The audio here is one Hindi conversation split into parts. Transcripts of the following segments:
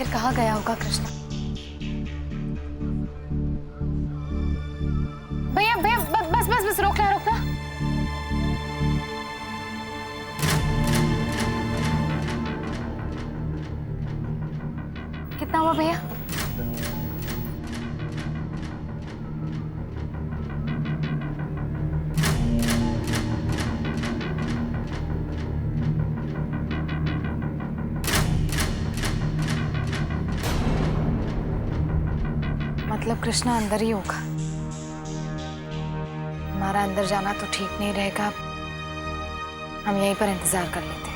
आखिर कहाँ गया होगा कृष्णा? भैया भैया बस बस बस रोकना रोकना। कितना हुआ भैया? मतलब कृष्णा अंदर ही होगा। हमारा अंदर जाना तो ठीक नहीं रहेगा, हम यहीं पर इंतजार कर लेते हैं।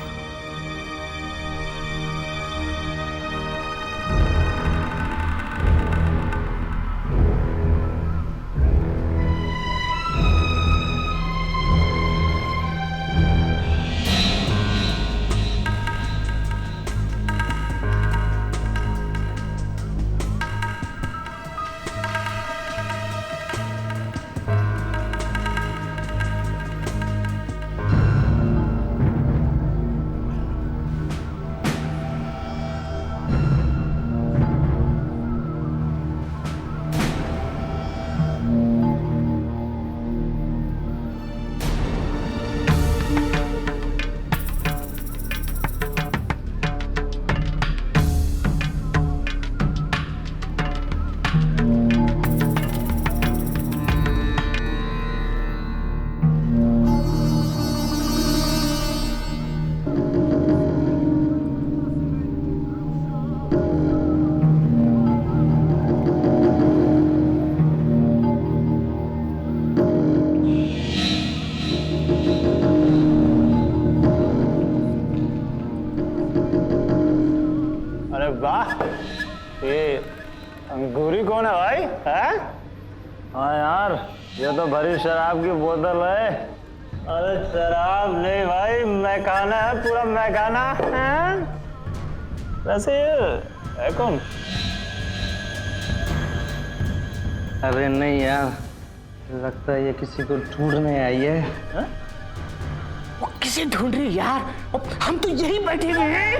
वाह, ये अंगूरी कौन है भाई? है? हाँ यार, ये तो भरी शराब की बोतल है। अरे शराब नहीं भाई, मैखाना है, पूरा मैखाना है। वैसे ये है कौन? अरे नहीं यार, लगता है ये किसी को ढूंढने आई है। हा? वो किसे ढूंढ रही यार? हम तो यही बैठे हुए हैं।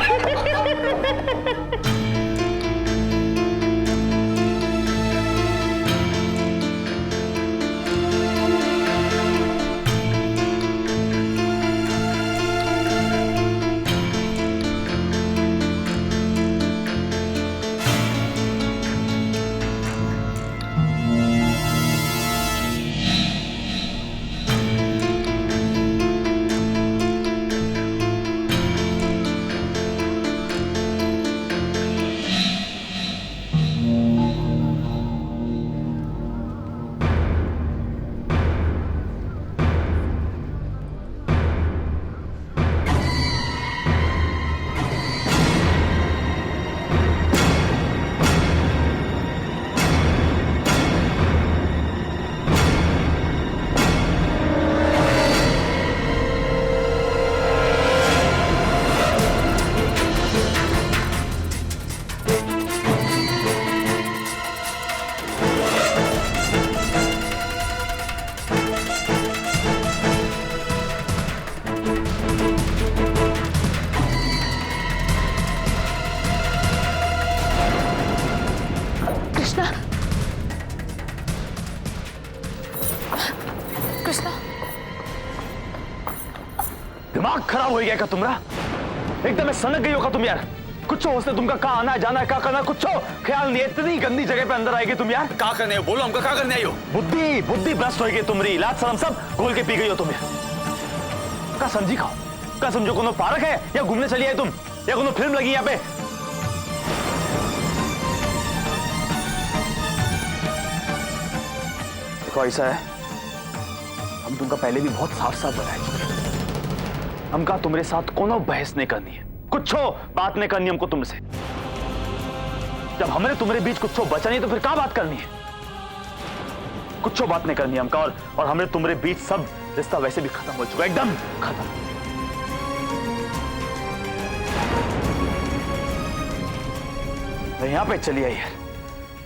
कृष्णा, दिमाग खराब हो गया क्या तुम्हारा? एकदम सनक गई होगा तुम यार। कुछ उसने तुमका कहाँ आना है जाना है, क्या करना है, कुछ ख्याल नहीं है। इतनी गंदी जगह पे अंदर आएगी तुम यार। क्या करने हो बोलो, हमका क्या करने आई हो? बुद्धि बुद्धि भ्रष्ट होगी तुम्हारी, लाज शर्म सब घोल के पी गई हो तुम यार। क्या समझी खाओ, क्या समझो कोनो पार्क है या घूमने चली आई तुम, या कोनो फिल्म लगी यहाँ पे? देखो ऐसा है, हम तुमका पहले भी बहुत साफ साफ बताए चुके, हमका तुम्हारे साथ कोनो बहस नहीं करनी है, कुछ बात नहीं करनी हमको तुमसे। जब हमारे तुम्हारे बीच कुछ बचा नहीं तो फिर क्या बात करनी है? कुछ बात नहीं करनी है हमका, और हमारे तुम्हारे बीच सब रिश्ता वैसे भी खत्म हो चुका, एकदम खत्म। यहाँ पे चली आई है,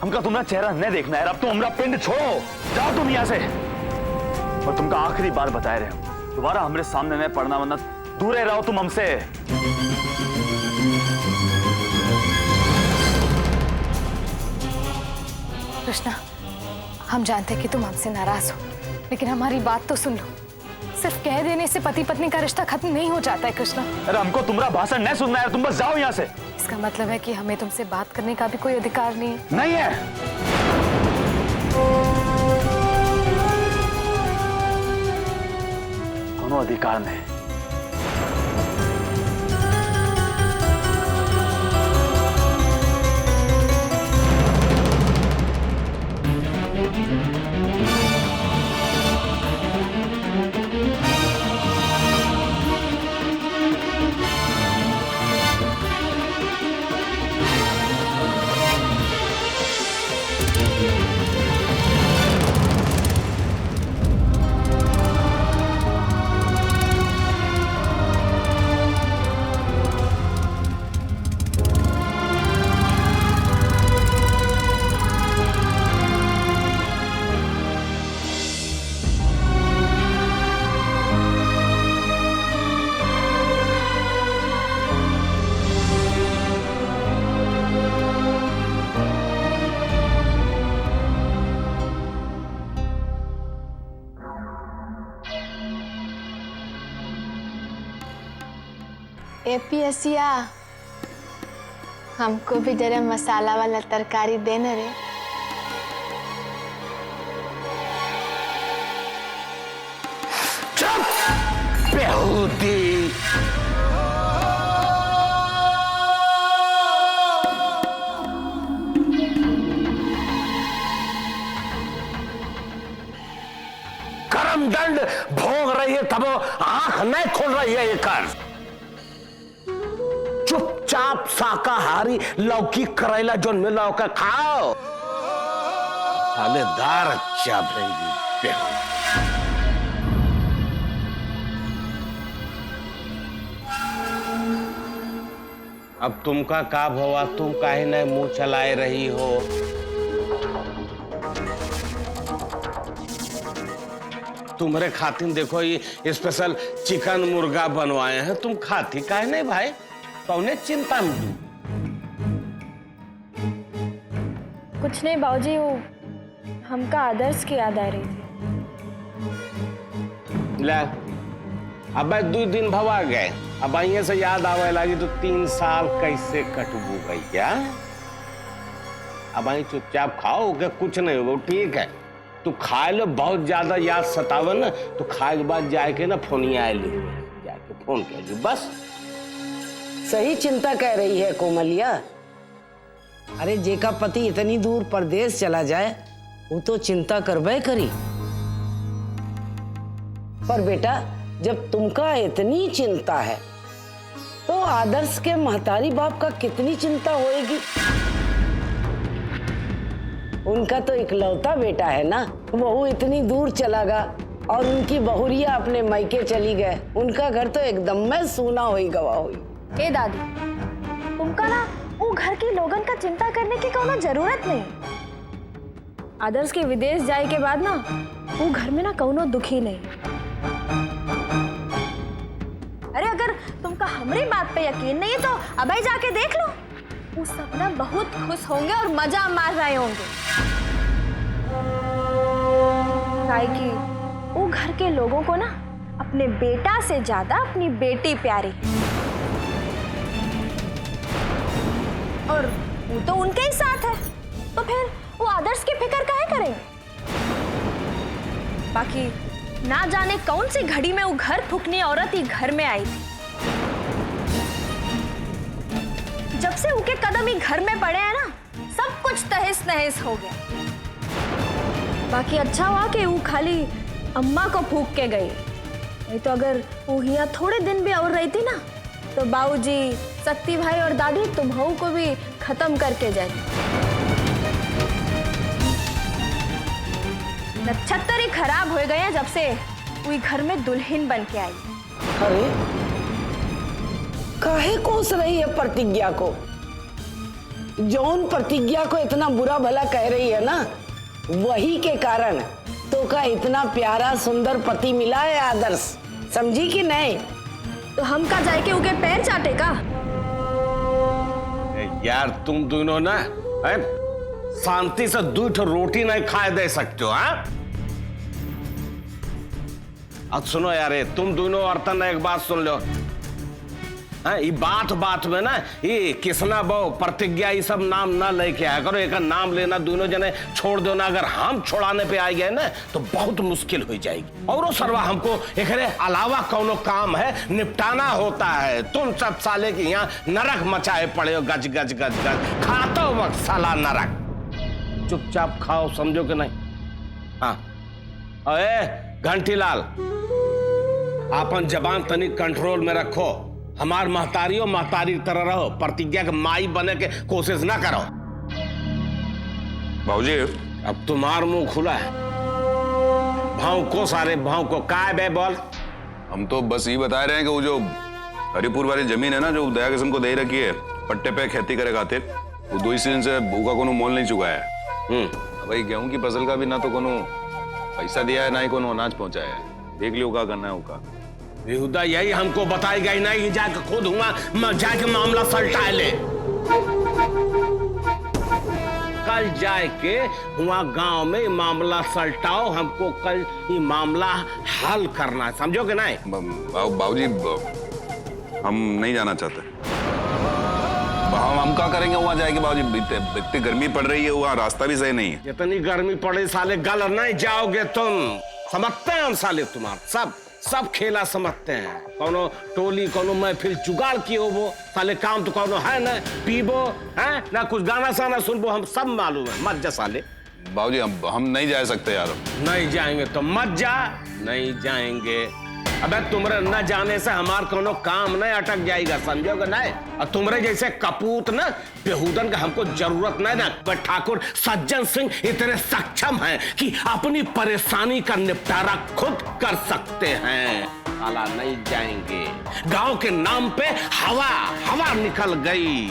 हमका तुम्हारा चेहरा नहीं देखना है। अब तो हमारा पिंड छोड़ो, जाओ तुम यहाँ से। और तुमका आखिरी बार बता रहे हो, दोबारा हमारे सामने नहीं पड़ना, वरना दूर रहो तुम हमसे। कृष्णा, हम जानते हैं कि तुम हमसे नाराज हो, लेकिन हमारी बात तो सुन लो। सिर्फ कह देने से पति पत्नी का रिश्ता खत्म नहीं हो जाता है कृष्णा। अरे हमको तुम्हारा भाषण नहीं सुनना है, तुम बस जाओ यहाँ से। इसका मतलब है कि हमें तुमसे बात करने का भी कोई अधिकार नहीं है? नहीं है। कोनो अधिकार नहीं। एपीएसिया, हमको भी जरा मसाला वाला तरकारी देना रे। चुप बेहूदी। कर्मदंड भोग रही है तब आंख नहीं खोल रही है। ये कर चुपचाप शाकाहारी लौकी करेला जो मिला होकर खाओ। थालेदार अच्छा भेंगी। अब तुमका का भवा, तुम काहे नहीं मुंह चलाए रही हो? तुम्हारे खातिर देखो ये स्पेशल चिकन मुर्गा बनवाए हैं, तुम खाती काहे नहीं भाई? कौने चिंता में तू? कुछ नहीं बाबूजी, वो हमका आदर्श की याद आ रही थी। ले अब 2 दिन भवा गए, अब यहाँ से याद आवे लगी तो 3 साल कैसे कटबू भैया? अब आई चुपचाप खाओ के कुछ नहीं होगा, ठीक है? तू खाए लो, बहुत ज्यादा याद सतावे ना तो खाए के बाद जाके ना फोनिया आए ली, जाके फोन कर ली बस। सही चिंता कह रही है कोमलिया। अरे जेका पति इतनी दूर परदेश चला जाए वो तो चिंता करबे करी। पर बेटा जब तुमका इतनी चिंता है तो आदर्श के महतारी बाप का कितनी चिंता होएगी? उनका तो इकलौता बेटा है ना, बहू इतनी दूर चला गया और उनकी बहुरिया अपने मायके चली गए, उनका घर तो एकदम में सूना हुई गवा हुई। ए दादी, तुमका ना वो घर के लोगन का चिंता करने की कोनो जरूरत नहीं। आदर्श के विदेश जाए के बाद ना वो घर में ना कोनो दुखी नहीं। अरे अगर तुमका हमारी बात पे यकीन नहीं है तो अभी जाके देख लो, वो सब ना बहुत खुश होंगे और मजा मार रहे होंगे। काहे कि वो घर के लोगों को ना अपने बेटा से ज्यादा अपनी बेटी प्यारी है और वो तो उनके ही साथ है, तो फिर वो आदर्श की फिक्र काहे करेंगे? बाकी ना जाने कौन सी घड़ी में वो घर फूकनी औरत ही घर में आई थी। जब से उनके कदम ही घर में पड़े हैं ना, सब कुछ तहस नहस हो गया। बाकी अच्छा हुआ कि वो खाली अम्मा को फूक के गई, नहीं तो अगर वो यहाँ थोड़े दिन भी और रही थी ना तो बाबूजी, शक्ति भाई और दादी तुम्हारे को भी खत्म करके जाए। नक्षत्र ही खराब हो गए हैं जब से वो घर में दुल्हन बन के आई। अरे काहे कोस रही है प्रतिज्ञा को? जौन प्रतिज्ञा को इतना बुरा भला कह रही है ना, वही के कारण तो का इतना प्यारा सुंदर पति मिला है आदर्श, समझी कि नहीं? तो हम का जाए के उनके पैर चाटे का? यार तुम दोनों ना शांति से 2 रोटी नहीं खाए दे सकते हो? हाँ, अब सुनो यार, तुम दोनों औरतन एक बात सुन लो। हाँ, ये बात में ना ये किसना बहु प्रतिज्ञा ये सब नाम ना लेके आया करो। एक नाम लेना दोनों जने छोड़ दो ना। अगर हम छोड़ाने पे आ गए ना तो बहुत मुश्किल हो जाएगी। और वो सरवा हमको एक अलावा कौनो काम है निपटाना होता है। तुम सब साले के यहाँ नरक मचाए पड़े हो, गज गज गज गज खाते वक्त साला नरक। चुपचाप खाओ, समझो कि नहीं? हाँ, अरे घंटीलाल, अपन जबान तनिक कंट्रोल में रखो। हमार महतारी की तरह रहो। प्रतिज्ञा के माई बने के कोशिश ना करो। बाबूजी, अब तुम्हार मुंह खुला है। भाव को सारे भाव को काय बे बोल। हम तो बस ये बता रहे हैं कि वो जो हरिपुर वाली जमीन है ना, जो दया किस्म को दे रखी है पट्टे पे खेती करे खातिर, वो 2 सीजन से भूखा कोनो मोल नहीं चुका है। भाई गेहूं की फसल का भी ना तो कोनो पैसा दिया है, ना ही कोनो अनाज पहुंचाया है। देख लियो क्या करना है होगा। बेहुदा यही हमको बताई गई ना, ये जाके खुद हुआ जाके मामला सलटा ले। कल जाके हुआ गांव में मामला सलटाओ। हमको कल ये मामला हल करना है, समझो कि नहीं? बाबूजी, हम नहीं जाना चाहते। हम क्या करेंगे वहां जाएंगे बाबूजी? इतनी गर्मी पड़ रही है, वहां रास्ता भी सही नहीं है। जितनी गर्मी पड़े साले गल नहीं जाओगे तुम। समझते हैं हम साले तुम्हारा सब खेला समझते हैं। कोनो टोली कोनो महफिल जुगाड़ की हो, वो साले काम तो कोनो है ना। पीबो है ना, कुछ गाना साना सुनबो, हम सब मालूम है। मत जा साले। बाबूजी, हम नहीं जा सकते यार। नहीं जाएंगे तो मत जा। नहीं जाएंगे। अबे तुमरे न जाने से हमार कोनो काम नहीं अटक जाएगा, समझोगे नहीं? और तुमरे जैसे कपूत ना बेहुदन का हमको जरूरत नहीं ना। पर ठाकुर सज्जन सिंह इतने सक्षम हैं कि अपनी परेशानी का निपटारा खुद कर सकते हैं। साला नहीं जाएंगे। गांव के नाम पे हवा निकल गई।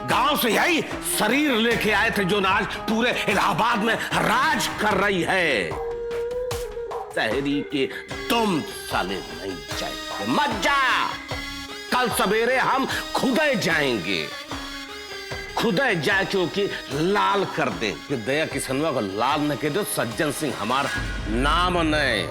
गांव से यही शरीर लेके आए थे जो आज पूरे इलाहाबाद में राज कर रही है। शहरी के तुम साले नहीं जाएंगे। मत जा। कल सवेरे हम खुदे जाएंगे। खुदे जाए क्योंकि लाल कर दे कि दया किसनवा को लाल न कह दो। सज्जन सिंह हमारा नाम नहीं।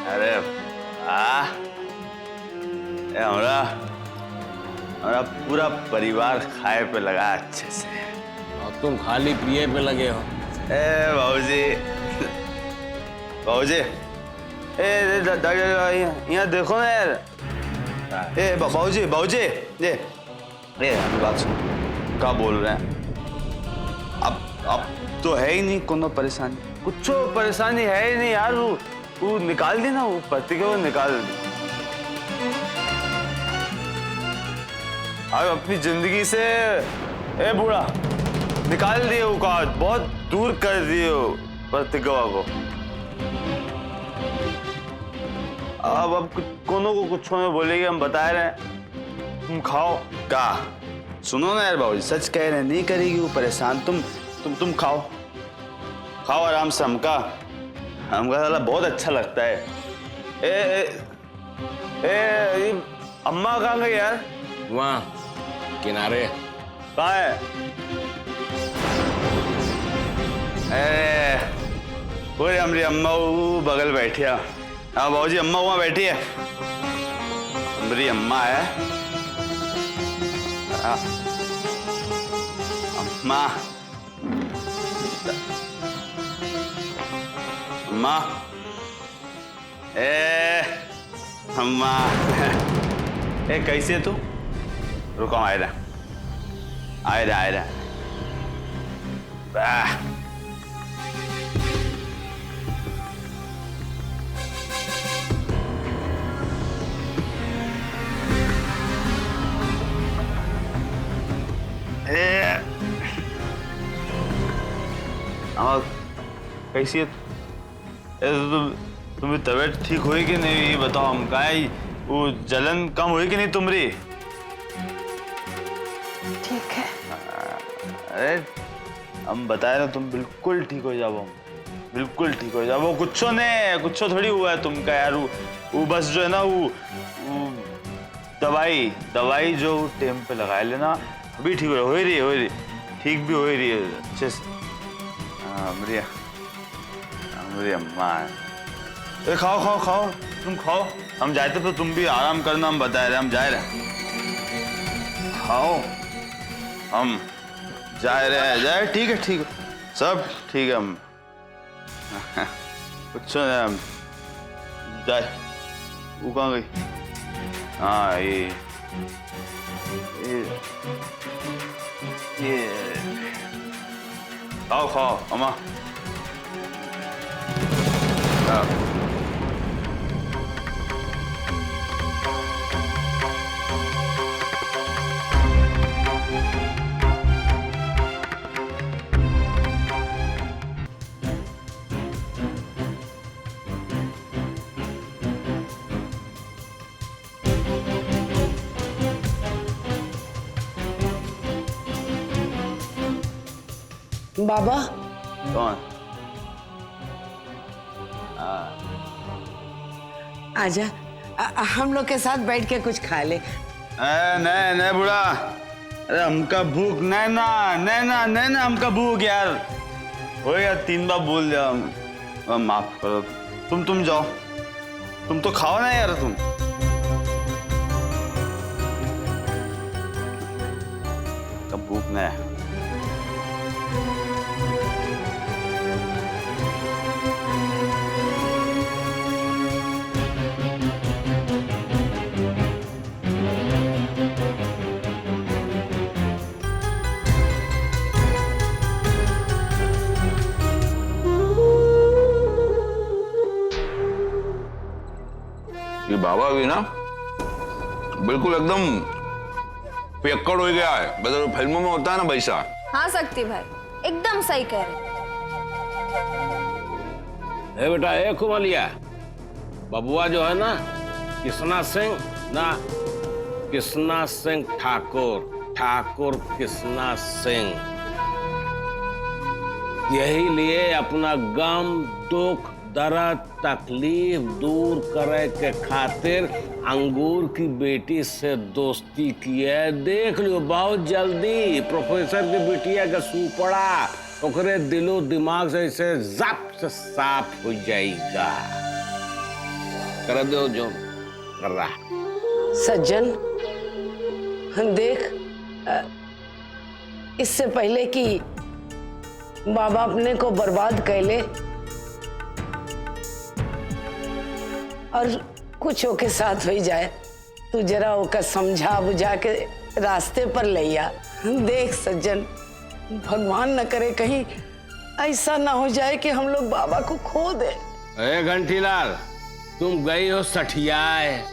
अरे हमारा पूरा परिवार खाए पे लगा अच्छे से। और तुम खाली पिए पे लगे हो। बाबूजी, यहाँ देखो ना यार। बाबूजी ये हमें बात सुनो। क्या बोल रहे हैं? अब तो है ही नहीं कोनो परेशानी। कुछ परेशानी है ही नहीं यार। वो निकाल दी ना, वो पति को निकाल दी। अब अपनी जिंदगी से बूढ़ा निकाल दिए। वो काज बहुत दूर कर दिए प्रतिज्ञा को। अब कोनो को कुछ में बोलेगी, हम बता रहे हैं। तुम खाओ। का सुनो ना यार बाबूजी, सच कह रहे हैं, नहीं करेगी वो परेशान। तुम खाओ आराम से। हमका साला बहुत अच्छा लगता है। अम्मा कहाँ गई यार? वहाँ किनारे। कहाँ है? पूरी हमारी अम्मा वो बगल बैठी है। हाँ बाबूजी, अम्मा वहाँ बैठी है। हमारी अम्मा है। अम्मा अम्मा अम्मा कैसे तू? रुको, आए रहा। कैसी है तुम्हारी तबीयत ठीक हुई कि नहीं ये बताओ हम काय वो जलन कम हुई कि नहीं तुम्हारी? ठीक है। अरे हम बताए ना तुम बिल्कुल ठीक हो जाओ, हम बिल्कुल ठीक हो जाओ। कुछो नहीं, कुछो थोड़ी हुआ है तुमका यार। वो बस जो है ना वो दवाई जो टाइम पे लगा लेना अभी ठीक हो रही ठीक भी हो रही है अच्छे से। हाँ मेरी अम्मा है। खाओ तुम खाओ, हम जाते तो तुम भी आराम करना, हम बता रहे हम जा रहे। खाओ हम जाए ठीक है सब ठीक है। हम कुछ नहीं, हम जाए। वो कहाँ गई? हाँ ये खाओ अम्मा। बाबा कौन? आजा, हम लोग के साथ बैठ के कुछ खा ले। नहीं बुढ़ा, अरे हमका भूख नहीं ना हमका भूख यार। हो गया 3 बार बोल दिया, माफ करो। तुम जाओ, तुम तो खाओ ना यार। तुम कब भूख नहीं है? ये बाबा भी ना बिल्कुल एकदम पियक्कड़ हो गया है, बस फिल्मों में होता है ना वैसा। हाँ शक्ति भाई एकदम सही कह रहे। बेटा कुमलिया, बबुआ जो है ना कृष्णा सिंह ठाकुर कृष्णा सिंह, यही लिए अपना गम दुख दर्द तकलीफ दूर करे के खातिर अंगूर की बेटी से दोस्ती की है। देख लियो बहुत जल्दी प्रोफेसर की बिटिया का सुपड़ा ओकरे दिलो दिमाग से इसे जप से साफ हो जाएगा। कर दो जो कर रहा। सज्जन देख, इससे पहले कि बाबा अपने को बर्बाद कर ले और कुछ ओके साथ हो जाए, तू जरा ओका समझा बुझा के रास्ते पर ले आ। देख सज्जन, भगवान न करे कहीं ऐसा ना हो जाए कि हम लोग बाबा को खो दे। घंटीलाल, तुम गई हो सठियाए,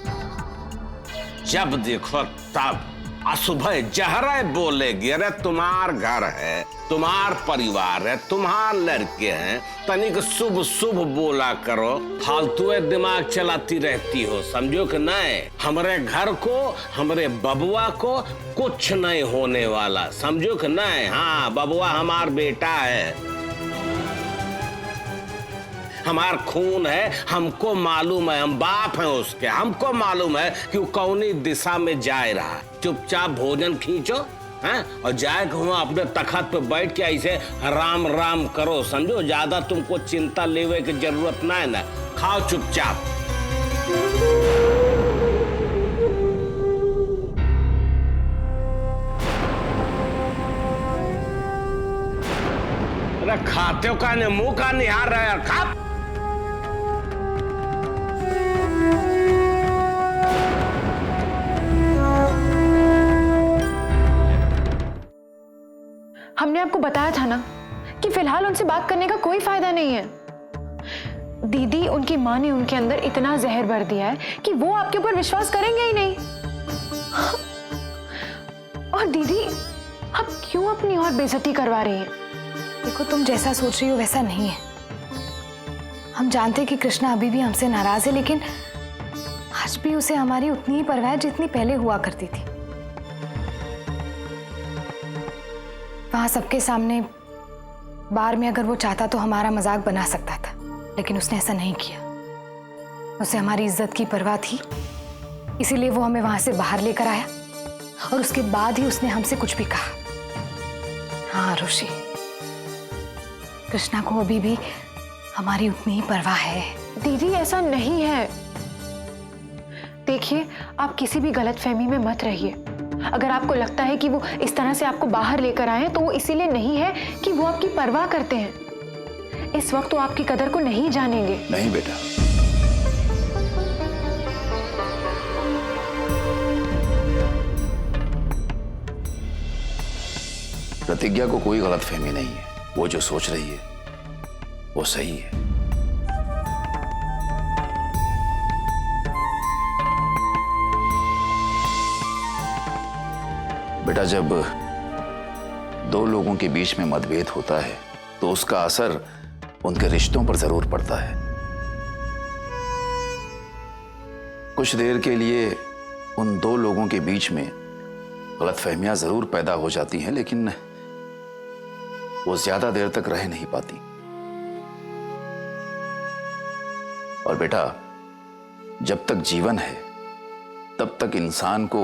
जब देखो तब असुबह जहरे बोलेगी। अरे तुम्हार घर है, तुम्हार परिवार है, तुम्हार लड़के हैं, तनिक शुभ शुभ बोला करो। फालतू दिमाग चलाती रहती हो, समझो कि नहीं। हमारे घर को हमारे बबुआ को कुछ नहीं होने वाला, समझो कि नहीं। हाँ बबुआ हमार बेटा है, हमार खून है, हमको मालूम है, हम बाप हैं उसके, हमको मालूम है कि वो कौनी दिशा में जा रहा। चुपचाप भोजन खींचो हैं और जाए वहां अपने तखत पे बैठ के ऐसे राम राम करो, समझो। ज्यादा तुमको चिंता लेवे की जरूरत ना है ना, खाओ चुपचाप। अरे खाते हो का मुंह का निहार रहा है, खा। हमने आपको बताया था ना कि फिलहाल उनसे बात करने का कोई फायदा नहीं है। दीदी, उनकी माँ ने उनके अंदर इतना जहर भर दिया है कि वो आपके ऊपर विश्वास करेंगे ही नहीं। और दीदी, आप क्यों अपनी और बेइज्जती करवा रही हैं? देखो, तुम जैसा सोच रही हो वैसा नहीं है। हम जानते हैं कि कृष्णा अभी भी हमसे नाराज है, लेकिन आज भी उसे हमारी उतनी ही परवाह है जितनी पहले हुआ करती थी। वहां सबके सामने बार में अगर वो चाहता तो हमारा मजाक बना सकता था, लेकिन उसने ऐसा नहीं किया। उसे हमारी इज्जत की परवाह थी, इसीलिए वो हमें वहां से बाहर लेकर आया और उसके बाद ही उसने हमसे कुछ भी कहा। हाँ ऋषि, कृष्णा को अभी भी हमारी उतनी ही परवाह है। दीदी, ऐसा नहीं है। देखिए, आप किसी भी गलतफहमी में मत रहिए। अगर आपको लगता है कि वो इस तरह से आपको बाहर लेकर आए हैं, तो वो इसीलिए नहीं है कि वो आपकी परवाह करते हैं। इस वक्त वो आपकी कदर को नहीं जानेंगे। नहीं बेटा, प्रतिज्ञा को कोई गलतफहमी नहीं है। वो जो सोच रही है वो सही है। बेटा, जब दो लोगों के बीच में मतभेद होता है तो उसका असर उनके रिश्तों पर जरूर पड़ता है। कुछ देर के लिए उन दो लोगों के बीच में गलतफहमियां जरूर पैदा हो जाती हैं, लेकिन वो ज्यादा देर तक रह नहीं पाती। और बेटा, जब तक जीवन है तब तक इंसान को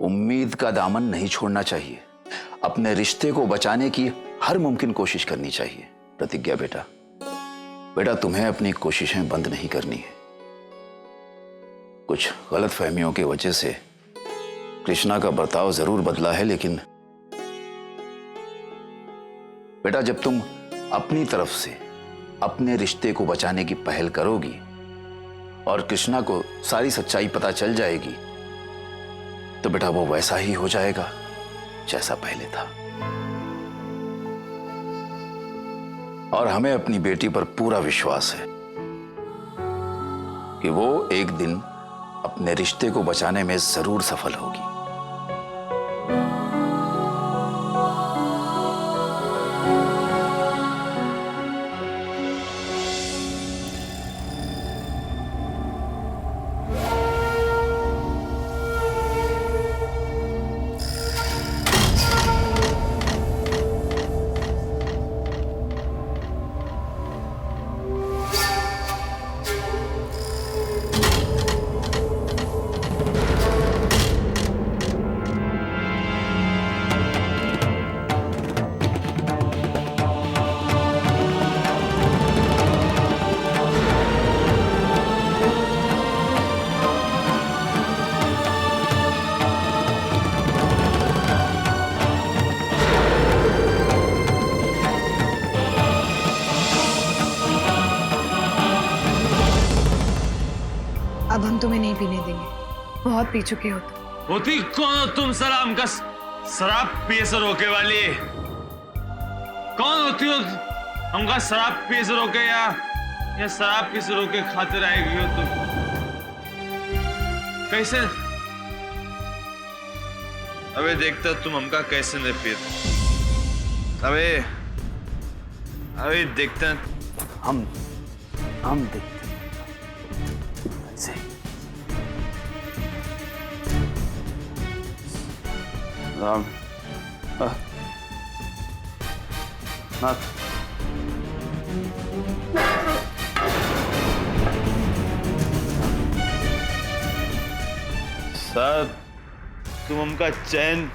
उम्मीद का दामन नहीं छोड़ना चाहिए। अपने रिश्ते को बचाने की हर मुमकिन कोशिश करनी चाहिए। प्रतिज्ञा बेटा, तुम्हें अपनी कोशिशें बंद नहीं करनी है। कुछ गलतफहमियों की वजह से कृष्णा का बर्ताव जरूर बदला है, लेकिन बेटा, जब तुम अपनी तरफ से अपने रिश्ते को बचाने की पहल करोगी और कृष्णा को सारी सच्चाई पता चल जाएगी, तो बेटा वो वैसा ही हो जाएगा जैसा पहले था। और हमें अपनी बेटी पर पूरा विश्वास है कि वो एक दिन अपने रिश्ते को बचाने में जरूर सफल होगी। अब हम तुम्हें नहीं पीने देंगे, बहुत पी चुके हो तुम। होती कौन हो तुम सलाम का शराब पिए से रोके वाली? कौन होती हो हमका शराब पिए से रोके, या शराब पी से रोके खाते रहेगी हो तुम? कैसे? अबे देखता तुम हमका कैसे नहीं पीते। अबे देखते हम देखते ऐसे। राम नाथ, सर तुम हमका चैन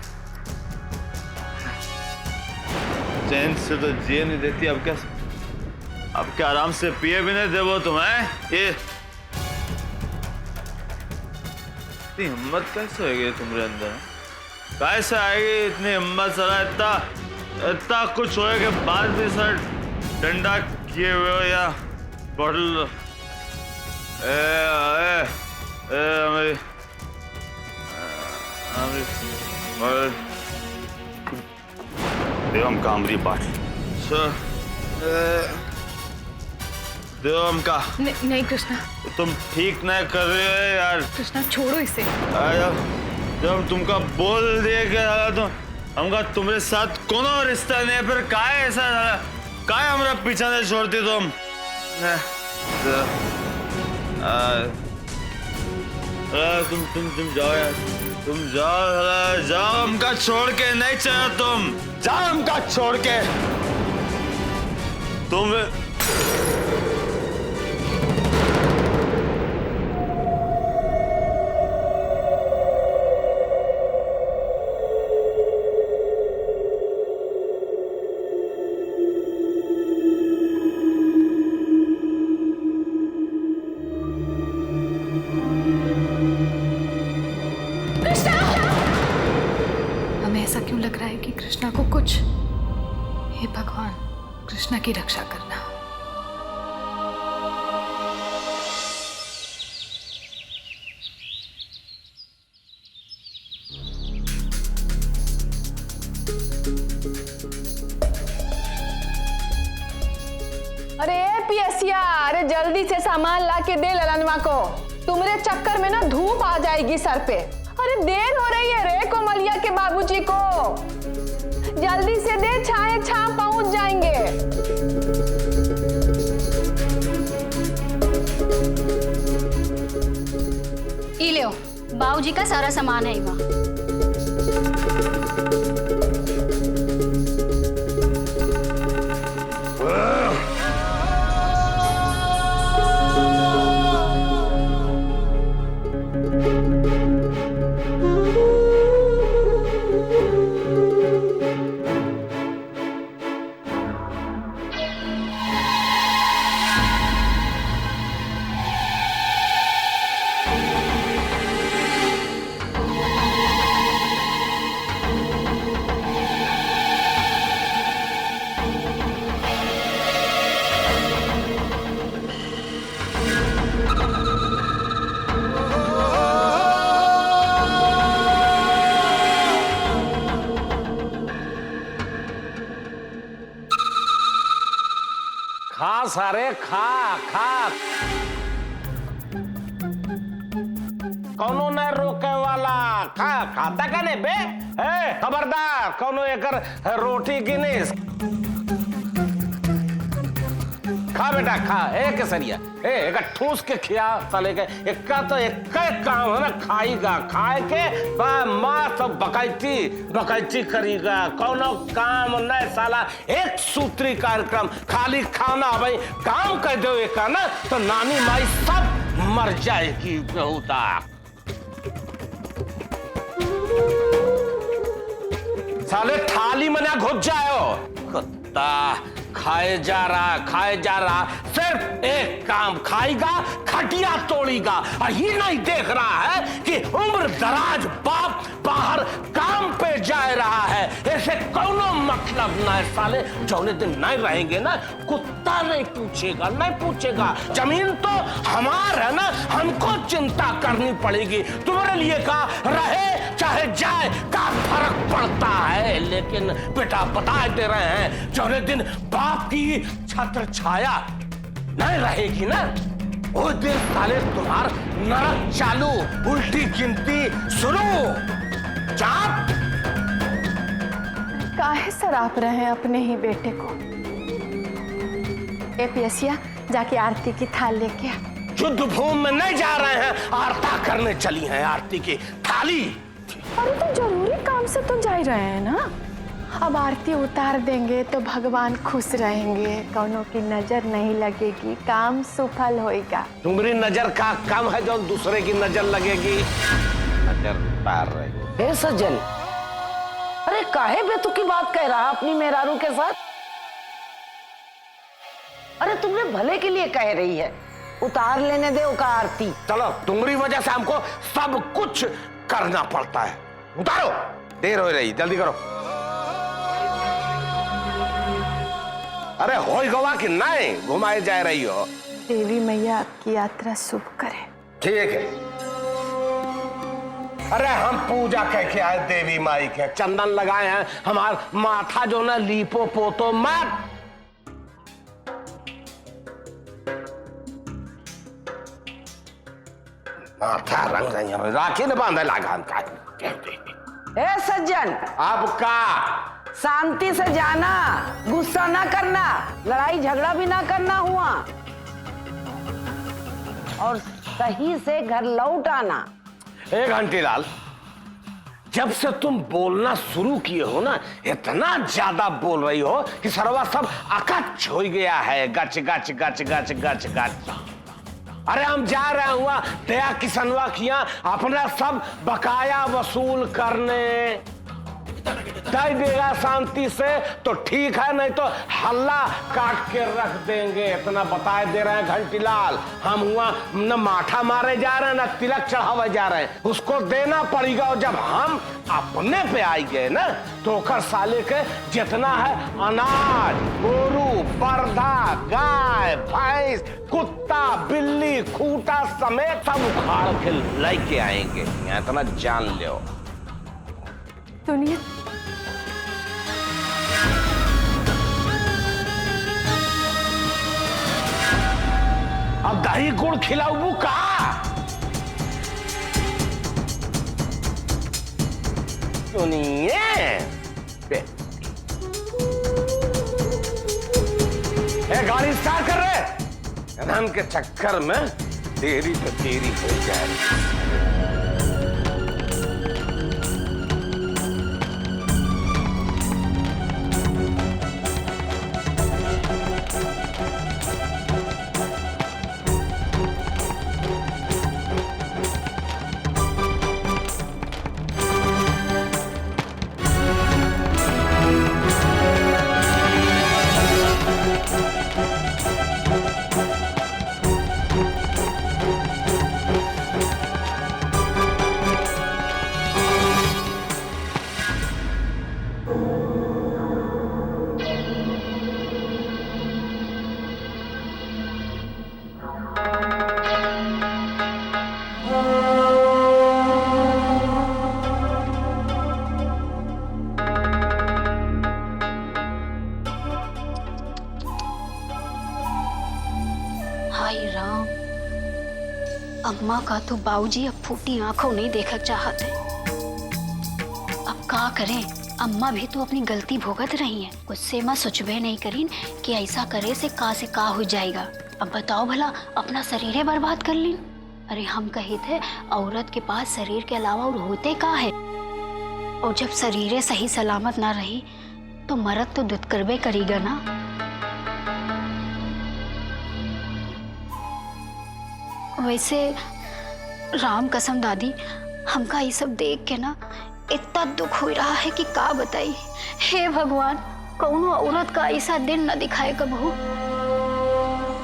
से तो जिए नहीं देती। अब क्या आराम से पिए भी नहीं देवो तुम्हें? ये इतनी हिम्मत कैसे होगी तुम्हारे अंदर? कैसे आएगी इतनी हिम्मत? सर इतना कुछ होने के बाद भी सर डंडा किए हुए हो या बॉटल? देवम कामरी बाट हमका नहीं कृष्णा, तुम ठीक नहीं कर रहे हो यार। कृष्णा छोड़ो इसे। जब तुमका बोल दिए कि तो हमका तुम्हारे साथ कोनो रिश्ता नहीं, फिर काहे ऐसा काहे हमरा पीछा नहीं छोड़ती तुम? तुम जाओ यार, तुम जाओ जाओ, हमका छोड़ के नहीं चाहिए तुम, जाओ हमका छोड़ के। तुम हमें ऐसा क्यों लग रहा है कि कृष्णा को कुछ, हे भगवान, कृष्णा की रक्षा करना। अरे पियसिया, अरे जल्दी से सामान ला के दे ललनवा को, तुम्हारे चक्कर में ना धूप आ जाएगी सर पे। अरे देर हो रही है रे कोमलिया के बाबूजी को, जल्दी से दे, छाए छा पहुंच जाएंगे। ई लो, बाबूजी का सारा सामान है वहाँ। खा सारे, खा खा, कौनो न रोके वाला, खा, खाता का नहीं बे? खबरदार, कौनो एकर रोटी गिनीस। खा बेटा खा, एक सरिया, एक ठूस के खिया साले के, एक तो एक काम है ना, खाएगा, खाए के माँ सब बकैती करेगा, कौनो काम नहीं साला, एक सूत्री कार्यक्रम, खाली खाना भाई, काम कर दो एक ना, तो नानी माई सब मर जाएगी बेहुदा। साले थाली में ना घुस जाओ, कुत्ता खाए जा रहा, सिर्फ एक काम खाएगा, खटिया तोड़ेगा, और ये नहीं देख रहा है कि उम्र दराज बाप बाहर काम पे जा रहा है। ऐसे कोनो मतलब ना साले, जौने दिन नहीं रहेंगे ना, कुत्ता नहीं पूछेगा, जमीन तो हमार है ना, हमको चिंता करनी पड़ेगी। तुम्हारे लिए का रहे चाहे जाए का फर्क पड़ता है, लेकिन बेटा बता दे रहे हैं, जौने दिन बाप की छत्र छाया नहीं रहेगी ना, वो दिन साले तुम्हार नरक चालू, उल्टी गिनती शुरू। चाप काहे सराप रहे हैं अपने ही बेटे को। ए पियसिया, जाके आरती की थाल लेके आ। युद्ध भूमि में नहीं जा रहे हैं, आरता करने चली हैं, आरती की थाली। अरे तो जरूरी काम से तो जा ही रहे हैं ना, अब आरती उतार देंगे तो भगवान खुश रहेंगे, कौनों की नजर नहीं लगेगी, काम सफल होएगा। तुम्हारी नजर का कम है जो दूसरे की नजर लगेगी, नजर उतार रही। हे सज्जन, अरे काहे बेतुकी बात कह रहा अपनी मेहरारू के साथ? अरे तुमने भले के लिए कह रही है, उतार लेने दे उसका आरती। चलो, तुम्हारी वजह से हमको सब कुछ करना पड़ता है, उतारो, देर हो रही, जल्दी करो। अरे होई गवा कि नहीं घुमाए जा रही हो? देवी मैया आपकी यात्रा शुभ करे। ठीक है। अरे हम पूजा कह के आए देवी माई के, चंदन लगाए हैं, हमारा माथा जो ना लीपो पोतो मत, माथा रंग रही है राखी न बांधे लगान का। ए सज्जन, आपका शांति से जाना, गुस्सा ना करना, लड़ाई झगड़ा भी ना करना हुआ, और सही से घर लौट आना। ए घंटीलाल, जब से तुम बोलना शुरू किए हो ना, इतना ज्यादा बोल रही हो कि सरवा सब अकच्छ हो गया है। गच गच गच गच गच गच। अरे हम जा रहे हुआ दया किसनवा किया अपना सब बकाया वसूल करने। दे देगा शांति से तो ठीक है, नहीं तो हल्ला काट के रख देंगे। इतना बताए दे रहे हैं घंटीलाल। हम हुआ न माठा मारे जा रहे हैं न तिलक चढ़ावे जा रहे हैं, उसको देना पड़ेगा। और जब हम अपने पे आई गए ना तो ओकर साले के जितना है अनाज, गोरू, बरधा, गाय, भैंस, कुत्ता, बिल्ली, खूंटा समेत सब उखाड़ के लेके आएंगे। इतना जान लो। सुनिए, अब दही गुड़ खिलाऊ का? सुनिए, गाड़ी स्टार्ट कर रहे धन के चक्कर में देरी तो देरी हो जाएगी। हाय राम, अम्मा का तो बाबूजी अब फूटी आंखों नहीं देखना चाहते। अब का करें, अम्मा भी तो अपनी गलती भुगत रही हैं। गुस्से में सोचबे नहीं करीन कि ऐसा करे से का हो जाएगा। अब बताओ भला, अपना शरीर बर्बाद कर लीन। अरे हम कहे थे औरत के पास शरीर के अलावा और होते का है, और जब शरीर सही सलामत ना रही तो मरद तो दुध करबे करेगा ना। वैसे राम कसम दादी, हमका ये सब देख के ना इतना दुख हो रहा है कि का बताई। हे भगवान, कौनो औरत का ऐसा दिन न दिखाए कबहू।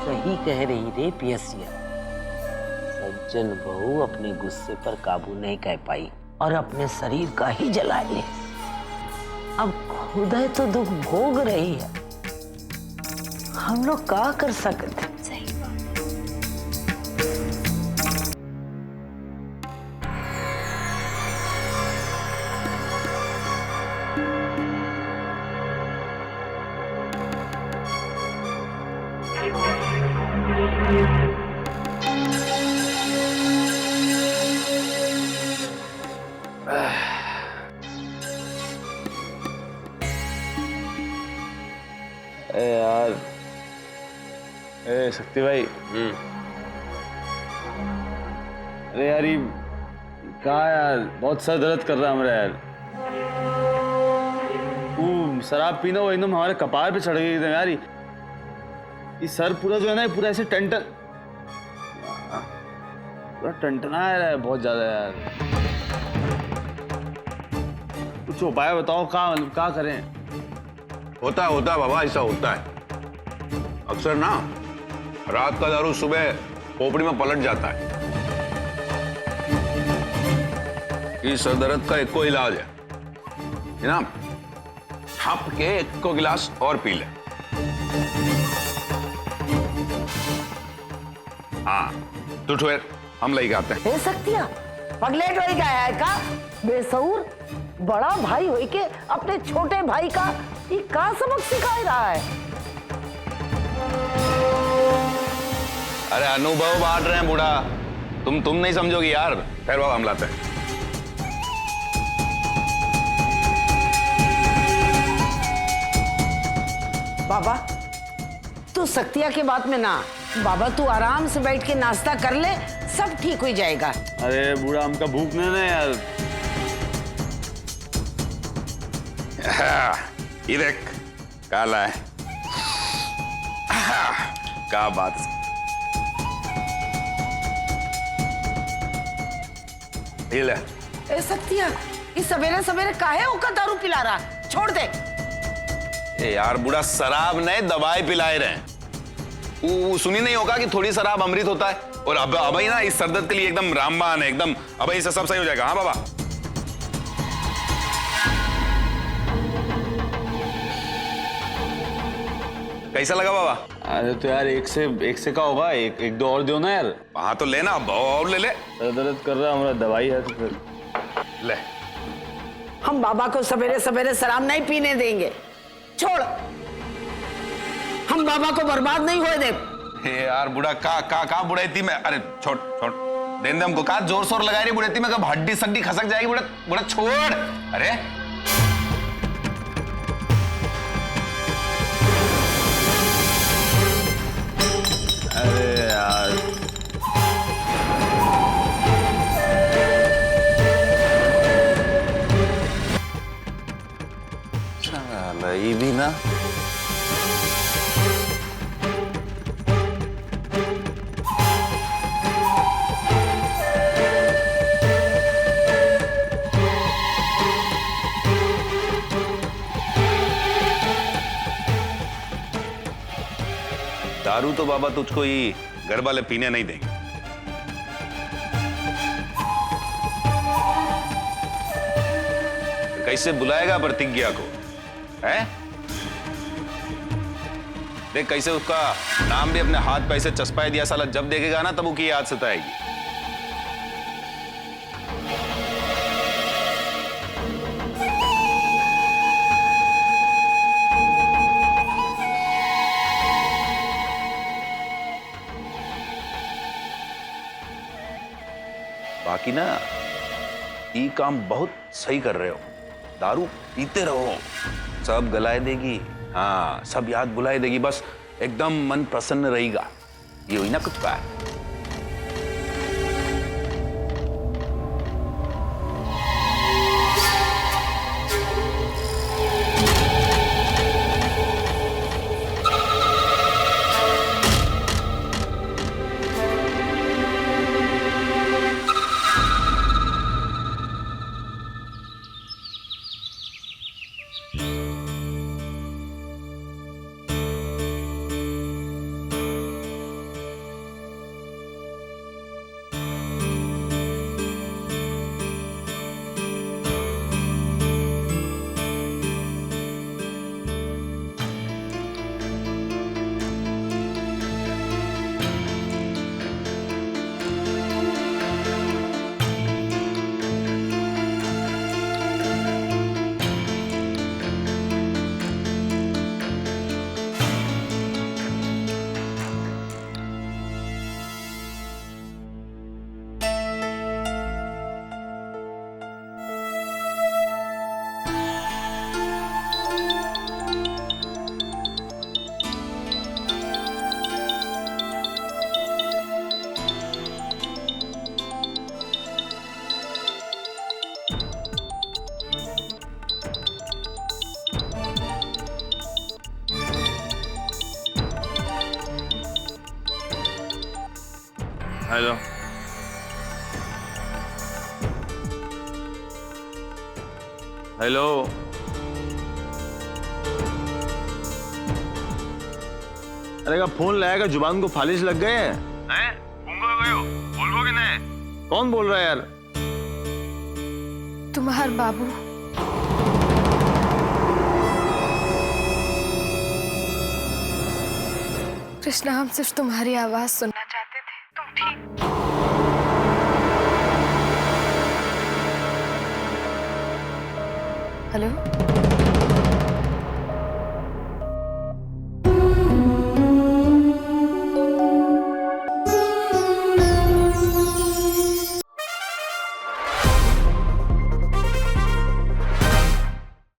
सही कह रही रे पियसिया। सज्जन बहू अपने गुस्से पर काबू नहीं कर पाई और अपने शरीर का ही जला ले। अब खुद है तो दुख भोग रही है, हम लोग क्या कर सकते। सही बात। अरे यार, ए शक्ति भाई। अरे यार ये कहा यार, बहुत सर दर्द कर रहा है हमारा यार। वो शराब पीना वो एकदम हमारे कपार पे चढ़ गई एकदम यार। ये सर पूरा जो है ना, पूरा ऐसे टंटन, पूरा टंटना है बहुत ज्यादा यार। कुछ उपाय बताओ, क्या करें। होता है बाबा, ऐसा होता है अक्सर ना। रात का दारू सुबह खोपड़ी में पलट जाता है। इस सर दर्द का एक को इलाज है ना, छाप के एक को गिलास और पी ले। हाँ तो ठोर हम लेके आते हैं। सकतिया पगलेट हो गया है का बेसऊर। बड़ा भाई होई के अपने छोटे भाई का ये का सबक सिखा रहा है। अरे अनुभव बांट रहे हैं बूढ़ा, तुम नहीं समझोगी यार। खैर बाबा हम लाते हैं। बाबा तू सत्या के बात में ना, बाबा तू आराम से बैठ के नाश्ता कर ले, सब ठीक हो जाएगा। अरे बूढ़ा हमका भूख नहीं ना यार। ये देख काला है। क्या बात। ये ले। ए सत्या, ये सवेरे सवेरे काहे ओका दारू पिला रहा, छोड़ दे। ए यार बूढ़ा शराब नहीं दवाई पिलाए रहे। वो सुनी नहीं होगा कि थोड़ी शराब अमृत होता है। और अब ही ना इस सरदर्द के लिए एकदम रामबाण है एकदम। अब इससे सब सही हो जाएगा। हाँ बाबा। कैसा लगा बाबा? अरे तो यार एक से का होगा, एक दो और दो ना यार। हाँ तो लेना और ले ले। दर्द कर रहा हमारा, दवाई है तो फिर ले। हम बाबा को सवेरे सवेरे शराब नहीं पीने देंगे, छोड़। हम बाबा को बर्बाद नहीं होए दे। यार बूढ़ा का बुढ़ाई में। अरे छोड़ छोड़ दे हमको। का जोर शोर लगा रही बुढ़ाई में, कब हड्डी सड्डी खसक जाएगी। बूढ़ा बूढ़ा छोड़। अरे अरे यार साला ये भी ना। दारू तो बाबा तुझको ही घर वाले पीने नहीं देंगे। कैसे बुलाएगा प्रतिज्ञा को? है देख कैसे उसका नाम भी अपने हाथ पैसे चस्पाए दिया। साला जब देखेगा ना तब उसकी याद सताएगी। बाकी ना ये काम बहुत सही कर रहे हो। दारू पीते रहो, सब गलाए देगी। हाँ सब याद बुलाए देगी। बस एकदम मन प्रसन्न रहेगा। ये हुई ना कुछ बात। हेलो हेलो अरे का फोन लाएगा, जुबान को फालिश लग गए हैं? बोलोगे नहीं? कौन बोल रहा है यार? तुम्हार बाबू। कृष्णा हम सिर्फ तुम्हारी आवाज सुनना चाहते थे। तुम ठीक? हेलो